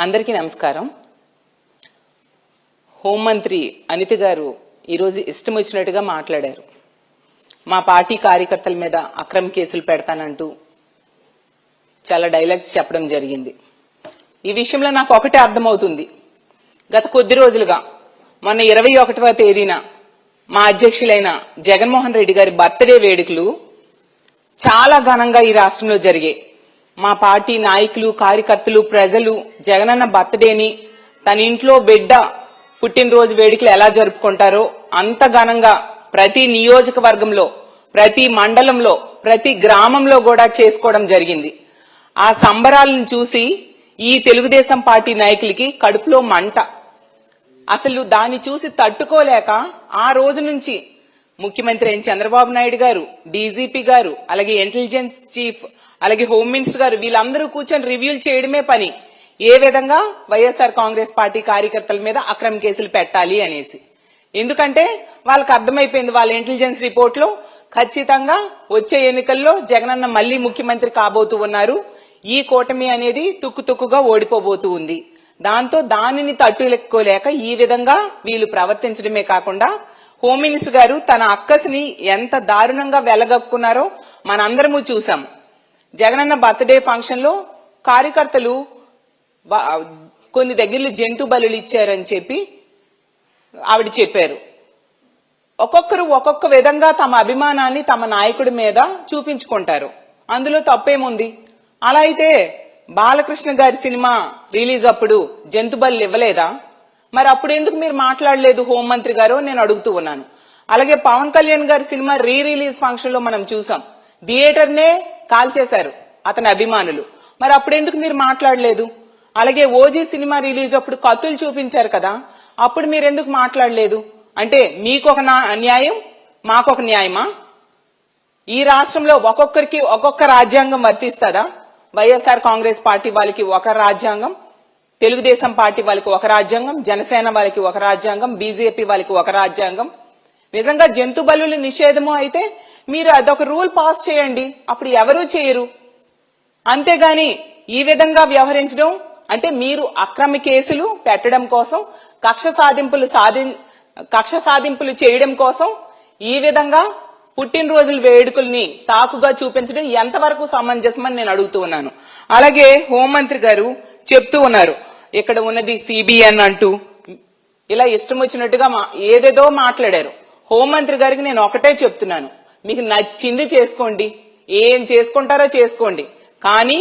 అందరికీ నమస్కారం. హోంమంత్రి అనిత గారు ఈరోజు ఇష్టం వచ్చినట్టుగా మాట్లాడారు. మా పార్టీ కార్యకర్తల మీద అక్రమ కేసులు పెడతానంటూ చాలా డైలాగ్స్ చెప్పడం జరిగింది. ఈ విషయంలో నాకు ఒకటే అర్థమవుతుంది. గత కొద్ది రోజులుగా మొన్న 21వ తేదీన మా అధ్యక్షులైన జగన్మోహన్ రెడ్డి గారి బర్త్డే వేడుకలు చాలా ఘనంగా ఈ రాష్ట్రంలో జరిగాయి. మా పార్టీ నాయకులు, కార్యకర్తలు, ప్రజలు జగనన్న బర్త్డేని తన ఇంట్లో బిడ్డ పుట్టినరోజు వేడుకలు ఎలా జరుపుకుంటారో అంత ఘనంగా ప్రతి నియోజకవర్గంలో, ప్రతి మండలంలో, ప్రతి గ్రామంలో కూడా చేసుకోవడం జరిగింది. ఆ సంబరాలను చూసి ఈ తెలుగుదేశం పార్టీ నాయకులకి కడుపులో మంట. అసలు దాన్ని చూసి తట్టుకోలేక ఆ రోజు నుంచి ముఖ్యమంత్రి అయిన చంద్రబాబు నాయుడు గారు, డీజీపీ గారు, అలాగే ఇంటెలిజెన్స్ చీఫ్, అలాగే హోమ్ మినిస్టర్ గారు వీళ్ళందరూ కూర్చొని రివ్యూలు చేయడమే పని. ఏ విధంగా వైఎస్ఆర్ కాంగ్రెస్ పార్టీ కార్యకర్తల మీద అక్రమ కేసులు పెట్టాలి అనేసి. ఎందుకంటే వాళ్ళకి అర్థమైపోయింది, వాళ్ళ ఇంటెలిజెన్స్ రిపోర్ట్ లో ఖచ్చితంగా వచ్చే ఎన్నికల్లో జగనన్న మళ్లీ ముఖ్యమంత్రి కాబోతూ ఉన్నారు. ఈ కూటమి అనేది తుక్కుతుక్కుగా ఓడిపోబోతూ ఉంది. దాంతో దానిని తట్టుకోలేక ఈ విధంగా వీళ్ళు ప్రవర్తించడమే కాకుండా హోమ్ మినిస్టర్ గారు తన అక్కసిని ఎంత దారుణంగా వెలగక్కున్నారో మనందరము చూసాం. జగనన్న బర్త్డే ఫంక్షన్ లో కార్యకర్తలు కొన్ని దగ్గరలో జంతు బలులు ఇచ్చారని చెప్పి ఆవిడ చెప్పారు. ఒక్కొక్కరు ఒక్కొక్క విధంగా తమ అభిమానాన్ని తమ నాయకుడి మీద చూపించుకుంటారు. అందులో తప్పేముంది? అలా అయితే బాలకృష్ణ గారి సినిమా రిలీజ్ అప్పుడు జంతు బలు ఇవ్వలేదా? మరి అప్పుడు ఎందుకు మీరు మాట్లాడలేదు హోంమంత్రి గారు నేను అడుగుతూ ఉన్నాను. అలాగే పవన్ కళ్యాణ్ గారి సినిమా రిలీజ్ ఫంక్షన్ లో మనం చూసాం, థియేటర్నే కాల్చేశారు అతని అభిమానులు. మరి అప్పుడు ఎందుకు మీరు మాట్లాడలేదు? అలాగే ఓజీ సినిమా రిలీజ్ అప్పుడు కత్తులు చూపించారు కదా, అప్పుడు మీరు ఎందుకు మాట్లాడలేదు? అంటే మీకొక న్యాయం, మాకొక న్యాయమా? ఈ రాష్ట్రంలో ఒక్కొక్కరికి ఒక్కొక్క రాజ్యాంగం వర్తిస్తుందా? వైఎస్ఆర్ కాంగ్రెస్ పార్టీ వాళ్ళకి ఒక రాజ్యాంగం, తెలుగుదేశం పార్టీ వాళ్ళకి ఒక రాజ్యాంగం, జనసేన వాళ్ళకి ఒక రాజ్యాంగం, బీజేపీ వాళ్ళకి ఒక రాజ్యాంగం. నిజంగా జంతు బలుల నిషేధము అయితే మీరు అదొక రూల్ పాస్ చేయండి, అప్పుడు ఎవరూ చేయరు. అంతేగాని ఈ విధంగా వ్యవహరించడం అంటే మీరు అక్రమ కేసులు పెట్టడం కోసం, కక్ష సాధింపులు చేయడం కోసం ఈ విధంగా పుట్టినరోజుల వేడుకల్ని సాకుగా చూపించడం ఎంతవరకు సమంజసమని నేను అడుగుతూ ఉన్నాను. అలాగే హోంమంత్రి గారు చెప్తూ ఉన్నారు, ఇక్కడ ఉన్నది సిబిఎన్ అంటూ ఇలా ఇష్టం వచ్చినట్టుగా ఏదేదో మాట్లాడారు. హోంమంత్రి గారికి నేను ఒకటే చెప్తున్నాను, మీకు నచ్చింది చేసుకోండి, ఏం చేసుకుంటారో చేసుకోండి. కానీ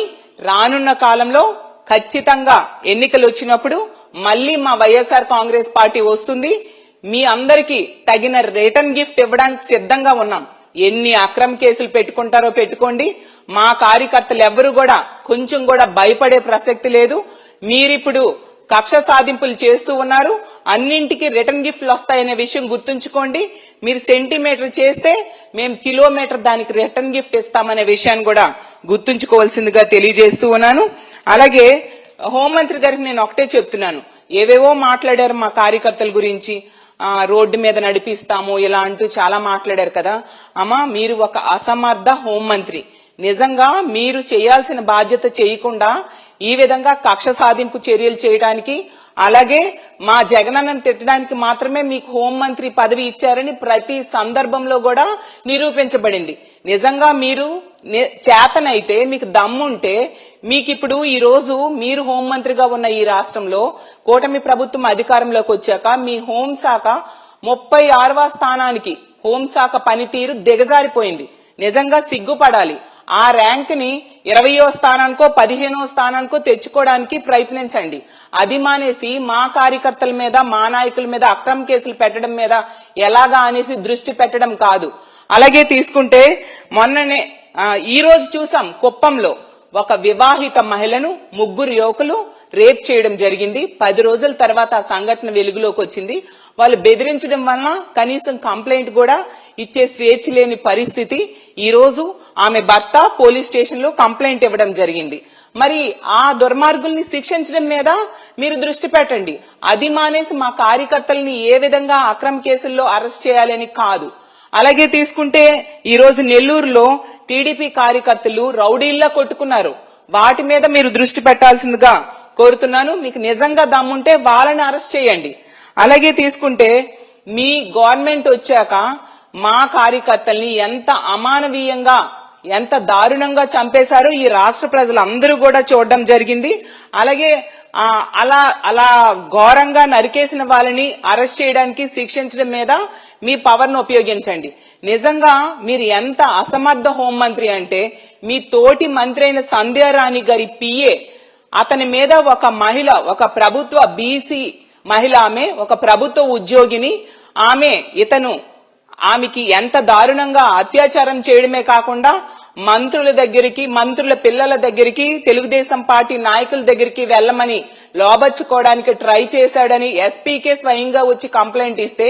రానున్న కాలంలో ఖచ్చితంగా ఎన్నికలు వచ్చినప్పుడు మళ్లీ మా వైఎస్ఆర్ కాంగ్రెస్ పార్టీ వస్తుంది. మీ అందరికీ తగిన రిటర్న్ గిఫ్ట్ ఇవ్వడానికి సిద్ధంగా ఉన్నాం. ఎన్ని అక్రమ కేసులు పెట్టుకుంటారో పెట్టుకోండి. మా కార్యకర్తలు ఎవ్వరూ కూడా కొంచెం కూడా భయపడే ప్రసక్తి లేదు. మీరిప్పుడు కక్ష సాధింపులు చేస్తూ ఉన్నారు, అన్నింటికి రిటర్న్ గిఫ్ట్లు వస్తాయనే విషయం గుర్తుంచుకోండి. మీరు సెంటీమీటర్ చేస్తే మేము కిలోమీటర్ దానికి రిటర్న్ గిఫ్ట్ ఇస్తామనే విషయాన్ని కూడా గుర్తుంచుకోవాల్సిందిగా తెలియజేస్తూ ఉన్నాను. అలాగే హోంమంత్రి గారికి నేను ఒకటే చెప్తున్నాను, ఏవేవో మాట్లాడారు మా కార్యకర్తల గురించి, రోడ్డు మీద నడిపిస్తాము ఇలా అంటూ చాలా మాట్లాడారు కదా. అమ్మా, మీరు ఒక అసమర్థ హోంమంత్రి. నిజంగా మీరు చేయాల్సిన బాధ్యత చేయకుండా ఈ విధంగా కక్ష సాధింపు చర్యలు చేయడానికి, అలాగే మా జగనన్నను తిట్టడానికి మాత్రమే మీకు హోంమంత్రి పదవి ఇచ్చారని ప్రతి సందర్భంలో కూడా నిరూపించబడింది. నిజంగా మీరు చేతనైతే, మీకు దమ్ముంటే, మీకు ఇప్పుడు ఈ రోజు మీరు హోంమంత్రిగా ఉన్న ఈ రాష్ట్రంలో కూటమి ప్రభుత్వం అధికారంలోకి వచ్చాక మీ హోంశాఖ 36వ స్థానానికి హోంశాఖ పనితీరు దిగజారిపోయింది. నిజంగా సిగ్గుపడాలి. ఆ ర్యాంక్ ని 20వ స్థానానికో 15వ స్థానానికో తెచ్చుకోవడానికి ప్రయత్నించండి. అది మానేసి మా కార్యకర్తల మీద, మా నాయకుల మీద అక్రమ కేసులు పెట్టడం మీద ఎలాగా అనేసి దృష్టి పెట్టడం కాదు. అలాగే తీసుకుంటే మొన్ననే ఈ రోజు చూసాం, కుప్పంలో ఒక వివాహిత మహిళను 3 యువకులు రేప్ చేయడం జరిగింది. 10 రోజుల తర్వాత ఆ సంఘటన వెలుగులోకి వచ్చింది. వాళ్ళు బెదిరించడం వలన కనీసం కంప్లైంట్ కూడా ఇచ్చే స్వేచ్ఛ లేని పరిస్థితి. ఈ రోజు ఆమె భర్త పోలీస్ స్టేషన్ లో కంప్లైంట్ ఇవ్వడం జరిగింది. మరి ఆ దుర్మార్గుల్ని శిక్షించడం మీద మీరు దృష్టి పెట్టండి. అది మానేసి మా కార్యకర్తల్ని ఏ విధంగా అక్రమ కేసుల్లో అరెస్ట్ చేయాలని కాదు. అలాగే తీసుకుంటే ఈ రోజు నెల్లూరులో టీడీపీ కార్యకర్తలు రౌడీల్లా కొట్టుకున్నారు. వాటి మీద మీరు దృష్టి పెట్టాల్సిందిగా కోరుతున్నాను. మీకు నిజంగా దమ్ముంటే వాళ్ళని అరెస్ట్ చేయండి. అలాగే తీసుకుంటే మీ గవర్నమెంట్ వచ్చాక మా కార్యకర్తల్ని ఎంత అమానవీయంగా ఎంత దారుణంగా చంపేశారో ఈ రాష్ట్ర ప్రజలందరూ కూడా చూడడం జరిగింది. అలాగే అలా ఘోరంగా నరికేసిన వాళ్ళని అరెస్ట్ చేయడానికి శిక్షించడం మీద మీ పవర్ను ఉపయోగించండి. నిజంగా మీరు ఎంత అసమర్థ హోంమంత్రి అంటే మీ తోటి మంత్రి అయిన సంధ్యారాణి గారి పిఏ అతని మీద ఒక మహిళ, ఒక ప్రభుత్వ బీసీ మహిళ, ఆమె ఒక ప్రభుత్వ ఉద్యోగిని, ఆమెకి ఎంత దారుణంగా అత్యాచారం చేయడమే కాకుండా మంత్రుల దగ్గరికి, మంత్రుల పిల్లల దగ్గరికి, తెలుగుదేశం పార్టీ నాయకుల దగ్గరికి వెళ్లమని లోబర్చుకోవడానికి ట్రై చేశాడని ఎస్పీకే స్వయంగా వచ్చి కంప్లైంట్ ఇస్తే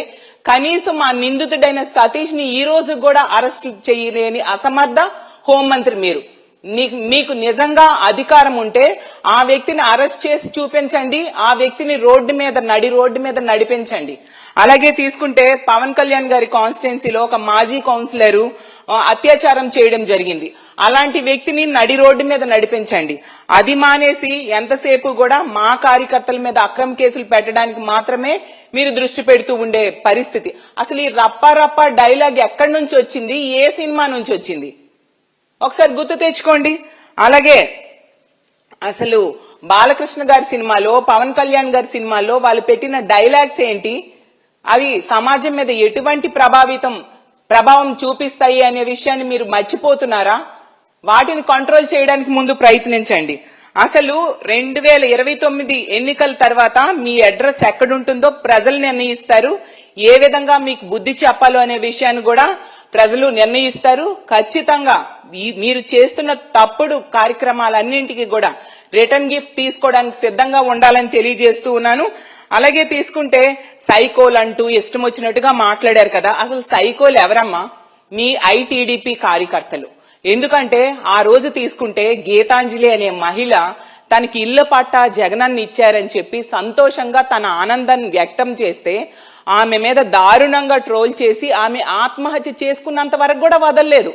కనీసం ఆ నిందితుడైన సతీష్ ని ఈ రోజు కూడా అరెస్ట్ చేయలేని అసమర్థ హోంమంత్రి మీరు. మీకు నిజంగా అధికారం ఉంటే ఆ వ్యక్తిని అరెస్ట్ చేసి చూపించండి, ఆ వ్యక్తిని నడి రోడ్డు మీద నడిపించండి. అలాగే తీసుకుంటే పవన్ కళ్యాణ్ గారి కాన్స్టిట్యున్సీలో ఒక మాజీ కౌన్సిలర్ అత్యాచారం చేయడం జరిగింది. అలాంటి వ్యక్తిని నడి రోడ్డు మీద నడిపించండి. అది మానేసి ఎంతసేపు కూడా మా కార్యకర్తల మీద అక్రమ కేసులు పెట్టడానికి మాత్రమే మీరు దృష్టి పెడుతూ ఉండే పరిస్థితి. అసలు ఈ రప్ప డైలాగ్ ఎక్కడి నుంచి వచ్చింది, ఏ సినిమా నుంచి వచ్చింది ఒకసారి గుర్తు తెచ్చుకోండి. అలాగే అసలు బాలకృష్ణ గారి సినిమాలో, పవన్ కళ్యాణ్ గారి సినిమాలో వాళ్ళు పెట్టిన డైలాగ్స్ ఏంటి, అవి సమాజం మీద ఎటువంటి ప్రభావం చూపిస్తాయి అనే విషయాన్ని మీరు మర్చిపోతున్నారా? వాటిని కంట్రోల్ చేయడానికి ముందు ప్రయత్నించండి. అసలు 2029 ఎన్నికల తర్వాత మీ అడ్రస్ ఎక్కడుంటుందో ప్రజలు నిర్ణయిస్తారు. ఏ విధంగా మీకు బుద్ధి చెప్పాలో అనే విషయాన్ని కూడా ప్రజలు నిర్ణయిస్తారు. ఖచ్చితంగా మీరు చేస్తున్న తప్పుడు కార్యక్రమాలన్నింటికి కూడా రిటర్న్ గిఫ్ట్ తీసుకోవడానికి సిద్ధంగా ఉండాలని తెలియజేస్తూ ఉన్నాను. అలాగే తీసుకుంటే సైకోలు అంటూ ఇష్టం వచ్చినట్టుగా మాట్లాడారు కదా. అసలు సైకోలు ఎవరమ్మా? మీ ఐటీడీపీ కార్యకర్తలు. ఎందుకంటే ఆ రోజు తీసుకుంటే గీతాంజలి అనే మహిళ తనకి ఇళ్ల పట్టా జగనన్న ఇచ్చారని చెప్పి సంతోషంగా తన ఆనందాన్ని వ్యక్తం చేస్తే ఆమె మీద దారుణంగా ట్రోల్ చేసి ఆమె ఆత్మహత్య చేసుకున్నంత వరకు కూడా వదలలేదు.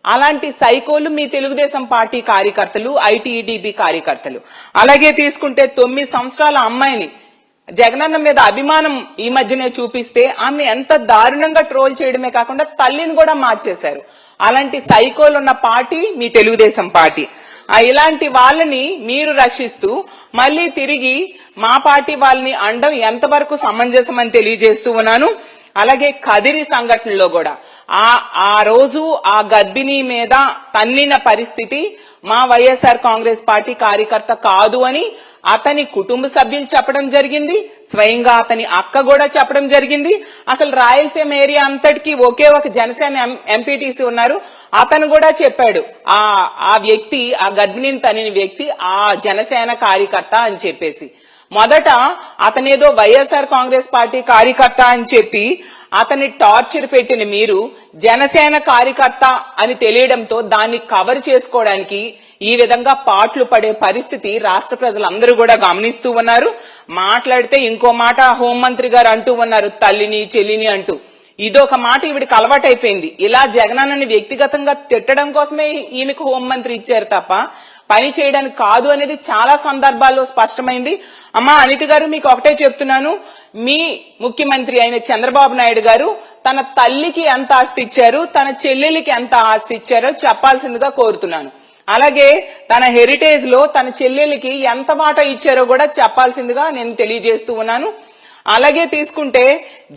అలాంటి సైకోలు మీ తెలుగుదేశం పార్టీ కార్యకర్తలు, ఐటీడీపీ కార్యకర్తలు. అలాగే తీసుకుంటే 9 సంవత్సరాల అమ్మాయిని జగనన్న మీద అభిమానం ఈ మధ్యనే చూపిస్తే ఆమె ఎంత దారుణంగా ట్రోల్ చేయడమే కాకుండా తల్లిని కూడా మార్చేశారు. అలాంటి సైకోలు ఉన్న పార్టీ మీ తెలుగుదేశం పార్టీ. ఇలాంటి వాళ్ళని మీరు రక్షిస్తూ మళ్ళీ తిరిగి మా పార్టీ వాళ్ళని అండం ఎంతవరకు సమంజసం అని తెలియజేస్తూ ఉన్నాను. అలాగే కదిరి సంఘటనలో కూడా ఆ రోజు ఆ గర్భిణి మీద తన్నిన పరిస్థితి మా వైఎస్ఆర్ కాంగ్రెస్ పార్టీ కార్యకర్త కాదు అని అతని కుటుంబ సభ్యులు చెప్పడం జరిగింది. స్వయంగా అతని అక్క కూడా చెప్పడం జరిగింది. అసలు రాయలసీమ ఏరియా అంతటికి ఒకే ఒక జనసేన ఎంపీటీసీ ఉన్నారు, అతను కూడా చెప్పాడు ఆ వ్యక్తి, ఆ గర్భిణిని తనిన వ్యక్తి ఆ జనసేన కార్యకర్త అని చెప్పేసి. మొదట అతనేదో వైఎస్ఆర్ కాంగ్రెస్ పార్టీ కార్యకర్త అని చెప్పి అతన్ని టార్చర్ పెట్టిన మీరు జనసేన కార్యకర్త అని తెలియడంతో దాన్ని కవర్ చేసుకోవడానికి ఈ విధంగా పాటలు పడే పరిస్థితి రాష్ట్ర ప్రజలందరూ కూడా గమనిస్తూ ఉన్నారు. మాట్లాడితే ఇంకో మాట హోంమంత్రి గారు అంటూ ఉన్నారు, తల్లిని చెల్లిని అంటూ. ఇదొక మాట ఈవిడికి అలవాటైపోయింది. ఇలా జగనన్నని వ్యక్తిగతంగా తిట్టడం కోసమే ఈమెకు హోంమంత్రి ఇచ్చారు తప్ప పని చేయడానికి కాదు అనేది చాలా సందర్భాల్లో స్పష్టమైంది. అమ్మా అనిత గారు, మీకు ఒకటే చెప్తున్నాను, మీ ముఖ్యమంత్రి అయిన చంద్రబాబు నాయుడు గారు తన తల్లికి ఎంత ఆస్తి ఇచ్చారు, తన చెల్లెలికి ఎంత ఆస్తి ఇచ్చారో చెప్పాల్సిందిగా కోరుతున్నాను. అలాగే తన హెరిటేజ్ లో తన చెల్లెలికి ఎంత వాటా ఇచ్చారో కూడా చెప్పాల్సిందిగా నేను తెలియజేస్తూ ఉన్నాను. అలాగే తీసుకుంటే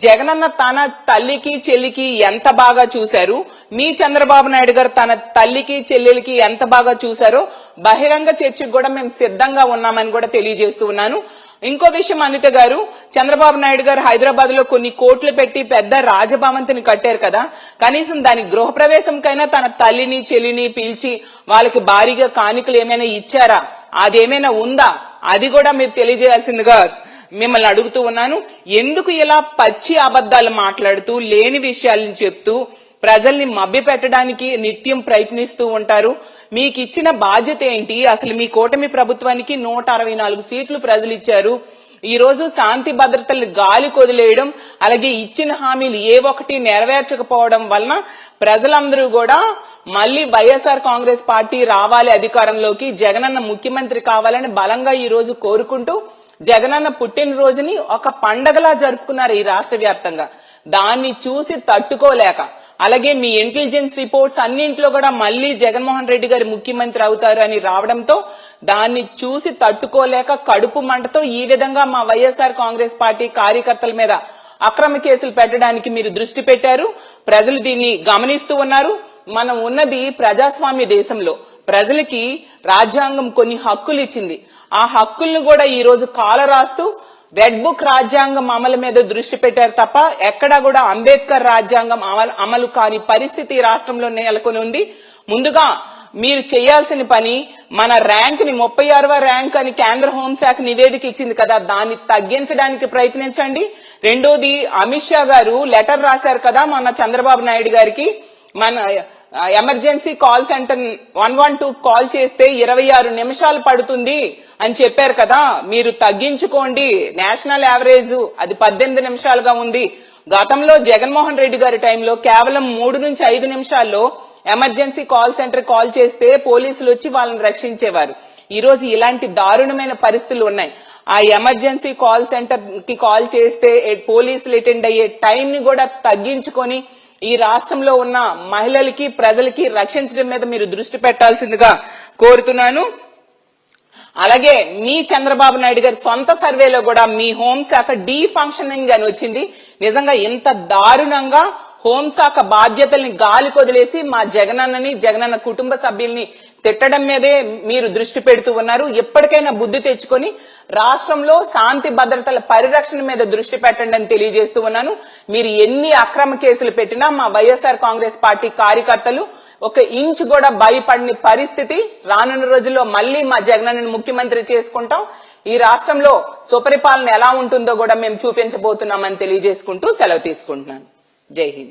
జగనన్న తన తల్లికి చెల్లికి ఎంత బాగా చూశారు, మీ చంద్రబాబు నాయుడు గారు తన తల్లికి చెల్లెలికి ఎంత బాగా చూశారో బహిరంగ చర్చకు కూడా మేము సిద్ధంగా ఉన్నామని కూడా తెలియజేస్తూ ఉన్నాను. ఇంకో విషయం అనిత గారు, చంద్రబాబు నాయుడు గారు హైదరాబాద్ లో కొన్ని కోట్లు పెట్టి పెద్ద రాజభవంతిని కట్టారు కదా, కనీసం దాని గృహప్రవేశంకైనా తన తల్లిని చెల్లిని పిలిచి వాళ్ళకి భారీగా కానుకలు ఏమైనా ఇచ్చారా, అదేమైనా ఉందా, అది కూడా మీరు తెలియజేయాల్సిందిగా మిమ్మల్ని అడుగుతూ ఉన్నాను. ఎందుకు ఇలా పచ్చి అబద్ధాలు మాట్లాడుతూ లేని విషయాలను చెప్తూ ప్రజల్ని మభ్య పెట్టడానికి నిత్యం ప్రయత్నిస్తూ ఉంటారు? మీకు ఇచ్చిన బాధ్యత ఏంటి? అసలు మీ కూటమి ప్రభుత్వానికి 164 సీట్లు ప్రజలు ఇచ్చారు. ఈ రోజు శాంతి భద్రతలు గాలి కొదిలేయడం, అలాగే ఇచ్చిన హామీలు ఏ ఒక్కటి నెరవేర్చకపోవడం వలన ప్రజలందరూ కూడా మళ్ళీ వైఎస్ఆర్ కాంగ్రెస్ పార్టీ రావాలి అధికారంలోకి, జగనన్న ముఖ్యమంత్రి కావాలని బలంగా ఈ రోజు కోరుకుంటూ జగనన్న పుట్టినరోజుని ఒక పండగలా జరుపుకున్నారు ఈ రాష్ట్ర వ్యాప్తంగా. దాన్ని చూసి తట్టుకోలేక, అలాగే మీ ఇంటెలిజెన్స్ రిపోర్ట్స్ అన్నింటిలో కూడా మళ్ళీ జగన్మోహన్ రెడ్డి గారు ముఖ్యమంత్రి అవుతారు అని రావడంతో దాన్ని చూసి తట్టుకోలేక కడుపు మంటతో ఈ విధంగా మా వైఎస్ఆర్ కాంగ్రెస్ పార్టీ కార్యకర్తల మీద అక్రమ కేసులు పెట్టడానికి మీరు దృష్టి పెట్టారు. ప్రజలు దీన్ని గమనిస్తూ ఉన్నారు. మనం ఉన్నది ప్రజాస్వామ్య దేశంలో, ప్రజలకి రాజ్యాంగం కొన్ని హక్కులు ఇచ్చింది. ఆ హక్కులను కూడా ఈ రోజు కాలరాస్తూ రెడ్ బుక్ రాజ్యాంగం అమలు మీద దృష్టి పెట్టారు తప్ప ఎక్కడా కూడా అంబేద్కర్ రాజ్యాంగం అమలు కాని పరిస్థితి రాష్ట్రంలో నెలకొని ఉంది. ముందుగా మీరు చేయాల్సిన పని, మన ర్యాంక్ ని 36వ ర్యాంక్ అని కేంద్ర హోంశాఖ నివేదిక ఇచ్చింది కదా, దాన్ని తగ్గించడానికి ప్రయత్నించండి. రెండోది, అమిత్ షా గారు లెటర్ రాశారు కదా మొన్న చంద్రబాబు నాయుడు గారికి, మన ఎమర్జెన్సీ కాల్ సెంటర్ 112 కాల్ చేస్తే 26 నిమిషాలు పడుతుంది అని చెప్పారు కదా, మీరు తగ్గించుకోండి. నేషనల్ యావరేజ్ అది 18 నిమిషాలుగా ఉంది. గతంలో జగన్మోహన్ రెడ్డి గారి టైంలో కేవలం 3 నుంచి 5 నిమిషాల్లో ఎమర్జెన్సీ కాల్ సెంటర్ కాల్ చేస్తే పోలీసులు వచ్చి వాళ్ళని రక్షించేవారు. ఈ రోజు ఇలాంటి దారుణమైన పరిస్థితులు ఉన్నాయి. ఆ ఎమర్జెన్సీ కాల్ సెంటర్ కి కాల్ చేస్తే పోలీసులు అటెండ్ అయ్యే టైం ని కూడా తగ్గించుకొని ఈ రాష్ట్రంలో ఉన్న మహిళలకి, ప్రజలకి రక్షించడం మీద మీరు దృష్టి పెట్టాల్సిందిగా కోరుతున్నాను. అలాగే మీ చంద్రబాబు నాయుడు గారి సొంత సర్వేలో కూడా మీ హోంశాఖ డీఫంక్షనింగ్ అని వచ్చింది. నిజంగా ఇంత దారుణంగా హోంశాఖ బాధ్యతల్ని గాలి కొదిలేసి మా జగనన్నని, జగనన్న కుటుంబ సభ్యుల్ని తిట్టడం మీదే మీరు దృష్టి పెడుతూ ఉన్నారు. ఎప్పటికైనా బుద్ధి తెచ్చుకొని రాష్ట్రంలో శాంతి భద్రతల పరిరక్షణ మీద దృష్టి పెట్టండి అని తెలియజేస్తూ ఉన్నాను. మీరు ఎన్ని అక్రమ కేసులు పెట్టినా మా వైఎస్ఆర్ కాంగ్రెస్ పార్టీ కార్యకర్తలు ఒక ఇంచు కూడా భయపడని పరిస్థితి. రానున్న రోజుల్లో మళ్ళీ మా జగనన్నని ముఖ్యమంత్రి చేసుకుంటాం. ఈ రాష్ట్రంలో సుపరిపాలన ఎలా ఉంటుందో కూడా మేము చూపించబోతున్నామని తెలియజేసుకుంటూ సెలవు తీసుకుంటున్నాను. జై హింద్.